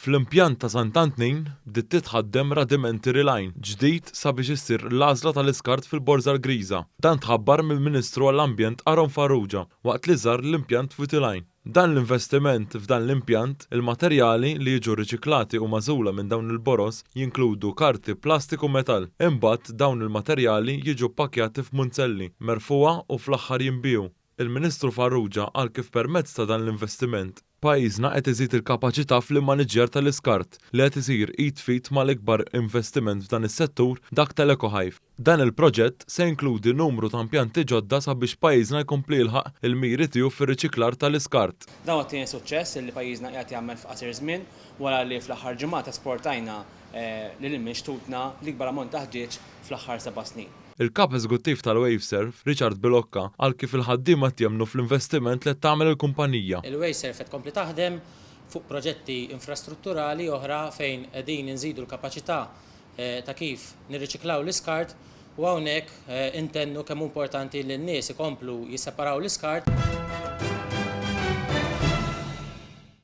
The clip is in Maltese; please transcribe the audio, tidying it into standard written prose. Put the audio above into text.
Fl-impjant ta' Sant'Antnin bdiet titħaddem Radimentary Line ġdid sabiex issir l-għażla tal-iskart fil-Borza l-Griża. Dan tħabbar mill-Ministru għall-Ambjent Aron Farrugia waqt li żar l-impjant Futiline. Dan l-investiment f'dan l-impjant, il-materjali li jiġu riċiklati u magħżula minn dawn il-boros jinkludu karti, plastiku u metall. Imbagħad dawn il-materjali jiġu ppakkjati f'munzelli, merfuqa u fl-aħħar jinbiju. Il-Ministru Farrugia qal kif permezz ta' dan l-investiment pajjiżna qed iżid il-kapaċità fl-immaniġġjar tal-iskart li qed isir id fit mal-ikbar investiment f'dan is-settur dak tal-EcoHive. Dan il-proġett se jinkludi numru ta' impjanti ġodda sabiex pajjiżna jkompli jilħaq il-miri tiegħu fir-riċiklar tal-iskart. Dan huwa tieni suċċess li pajjiżna qiegħed jagħmel f'qasir żmien wara li fl-aħħar ġimgħat esportajna lil minxtutna l-ikbar ammont ta' ħġieġ fl-aħħar 7 snin. Il-kap eżekuttiv tal-Waveserve, Richard Bilocca, qal kif il-ħaddiema jemmnu fl-investiment li tagħmel il-kumpanija. Il-Waveserve qed tkompli taħdem fuq proġetti infrastrutturali oħra fejn qegħdin inżidu l-kapaċità ta' kif nirriċiklaw l-iskart u hawnhekk intennu kemm importanti li n-nies ikomplu jisseparaw l-iskart.